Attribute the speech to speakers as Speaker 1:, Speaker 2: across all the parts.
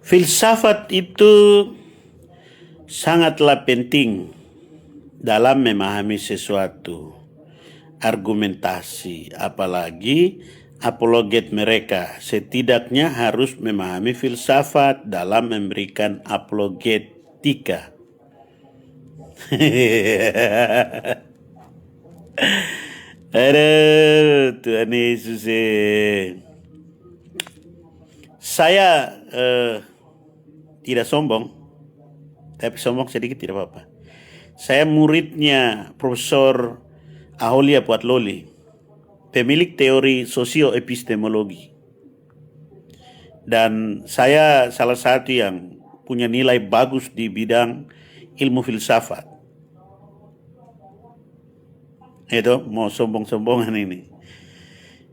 Speaker 1: Filsafat itu sangatlah penting dalam memahami sesuatu, argumentasi, apalagi apologet mereka setidaknya harus memahami filsafat dalam memberikan apologetika. Aduh, Tuhan Yesus. Saya tidak sombong, tapi sombong sedikit tidak apa-apa. Saya muridnya Profesor Aholia Puatloli, pemilik teori sosioepistemologi. Dan saya salah satu yang punya nilai bagus di bidang ilmu filsafat. Itu mau sombong-sombongan ini.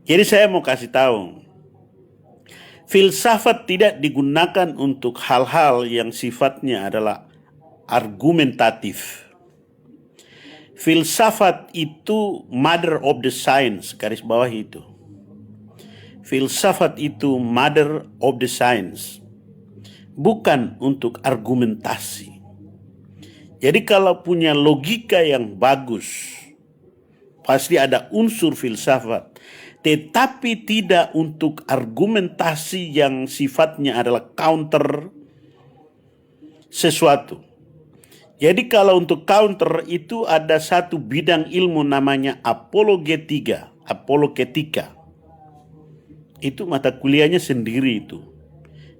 Speaker 1: Jadi saya mau kasih tahu, filsafat tidak digunakan untuk hal-hal yang sifatnya adalah argumentatif. Filsafat itu mother of the science, garis bawah itu. Filsafat itu mother of the science, bukan untuk argumentasi. Jadi kalau punya logika yang bagus, pasti ada unsur filsafat, tetapi tidak untuk argumentasi yang sifatnya adalah counter sesuatu. Jadi kalau untuk counter itu ada satu bidang ilmu namanya apologetika. Itu mata kuliahnya sendiri itu.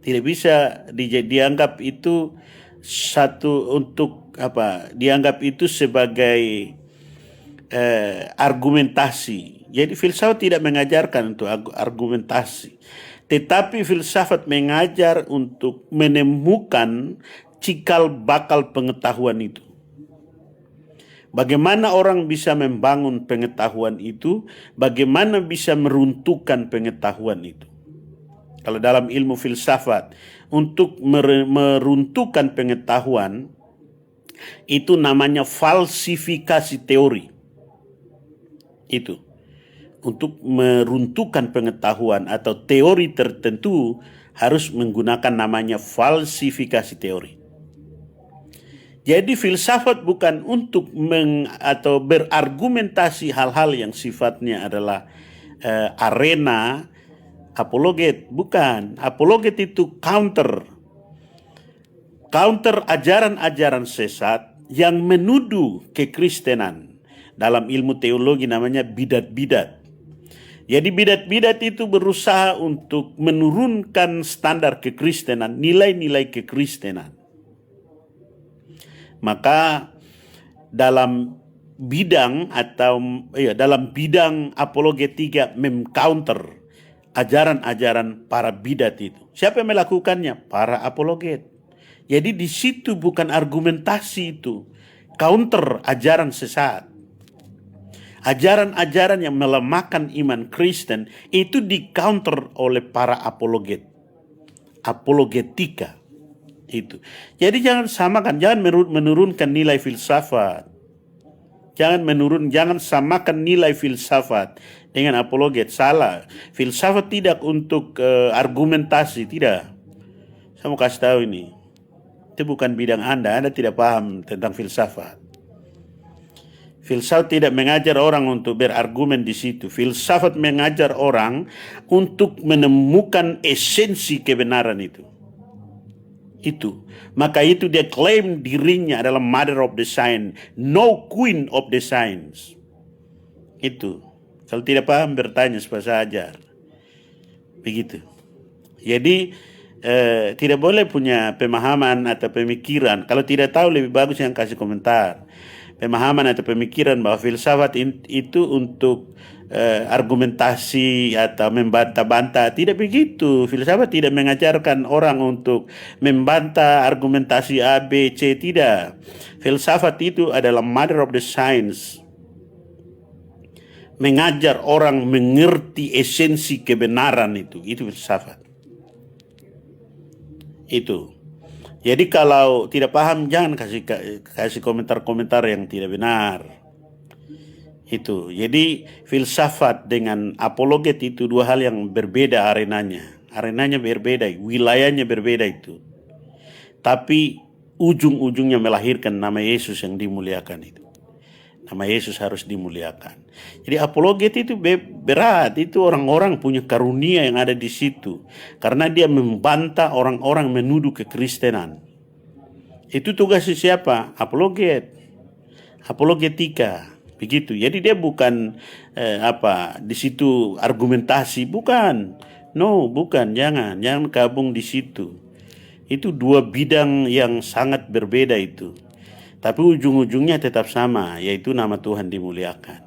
Speaker 1: Tidak bisa dianggap itu satu untuk dianggap itu sebagai argumentasi. Jadi filsafat tidak mengajarkan untuk argumentasi, tetapi filsafat mengajar untuk menemukan cikal bakal pengetahuan itu. Bagaimana orang bisa membangun pengetahuan itu, bagaimana bisa meruntuhkan pengetahuan itu. Kalau dalam ilmu filsafat, untuk meruntuhkan pengetahuan, itu namanya falsifikasi teori. Itu untuk meruntuhkan pengetahuan atau teori tertentu harus menggunakan namanya falsifikasi teori. Jadi filsafat bukan untuk atau berargumentasi hal-hal yang sifatnya adalah arena apologet, bukan. Apologet itu counter ajaran-ajaran sesat yang menuduh kekristenan. Dalam ilmu teologi namanya bidat-bidat. Jadi bidat-bidat itu berusaha untuk menurunkan standar kekristenan, nilai-nilai kekristenan. Maka dalam bidang dalam bidang apologetika mengcounter ajaran-ajaran para bidat itu. Siapa yang melakukannya? Para apologet. Jadi di situ bukan argumentasi itu, counter ajaran sesat. Ajaran-ajaran yang melemahkan iman Kristen itu di-counter oleh para apologetika itu. Jadi jangan samakan, jangan menurunkan nilai filsafat. Jangan samakan nilai filsafat dengan apologet. Salah. Filsafat tidak untuk argumentasi, tidak. Saya mau kasih tahu ini. Itu bukan bidang Anda tidak paham tentang filsafat. Filsafat tidak mengajar orang untuk berargumen di situ. Filsafat mengajar orang untuk menemukan esensi kebenaran itu. Maka itu dia klaim dirinya adalah mother of the science, no queen of the science. Itu. Kalau tidak paham bertanya supaya saya ajar. Begitu. Jadi tidak boleh punya pemahaman atau pemikiran. Kalau tidak tahu lebih bagus yang kasih komentar. Pemahaman atau pemikiran bahwa filsafat itu untuk argumentasi atau membantah-bantah. Tidak begitu. Filsafat tidak mengajarkan orang untuk membantah argumentasi A, B, C. Tidak. Filsafat itu adalah mother of the science. Mengajar orang mengerti esensi kebenaran itu. Itu filsafat. Itu. Jadi kalau tidak paham jangan kasih komentar-komentar yang tidak benar. Itu. Jadi filsafat dengan apologet itu dua hal yang berbeda arenanya. arenanya berbeda, wilayahnya berbeda itu. Tapi ujung-ujungnya melahirkan nama Yesus yang dimuliakan itu. Nama Yesus harus dimuliakan. Jadi apologet itu berat, itu orang-orang punya karunia yang ada di situ. Karena dia membantah orang-orang menuduh kekristenan. Itu tugasnya siapa? Apologet. Apologetika. Begitu. Jadi dia bukan di situ argumentasi, bukan. No, bukan, jangan gabung di situ. Itu dua bidang yang sangat berbeda itu. Tapi ujung-ujungnya tetap sama, yaitu nama Tuhan dimuliakan.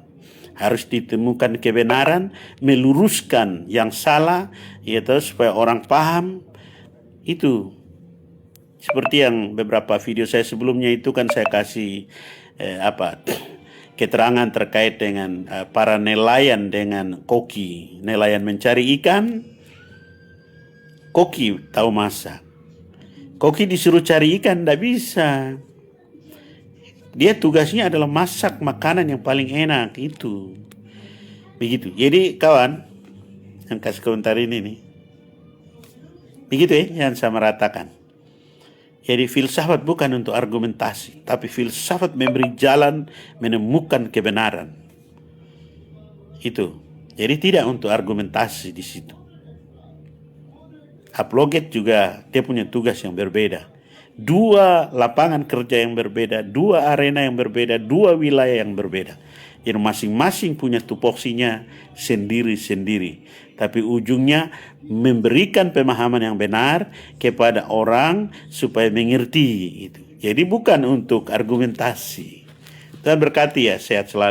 Speaker 1: Harus ditemukan kebenaran, meluruskan yang salah, yaitu supaya orang paham. Itu seperti yang beberapa video saya sebelumnya itu kan saya kasih keterangan terkait dengan para nelayan dengan koki. Nelayan mencari ikan, koki tahu masak. Koki disuruh cari ikan, tidak bisa. Dia tugasnya adalah masak makanan yang paling enak itu. Begitu. Jadi kawan, yang kasih komentar ini nih. Begitu yang saya meratakan. Jadi filsafat bukan untuk argumentasi, tapi filsafat memberi jalan menemukan kebenaran. Itu. Jadi tidak untuk argumentasi di situ. Apologet juga dia punya tugas yang berbeda. Dua lapangan kerja yang berbeda, dua arena yang berbeda, dua wilayah yang berbeda. Jadi masing-masing punya tupoksinya sendiri-sendiri. Tapi ujungnya memberikan pemahaman yang benar kepada orang supaya mengerti itu. Jadi bukan untuk argumentasi. Tuhan berkati ya, sehat selalu.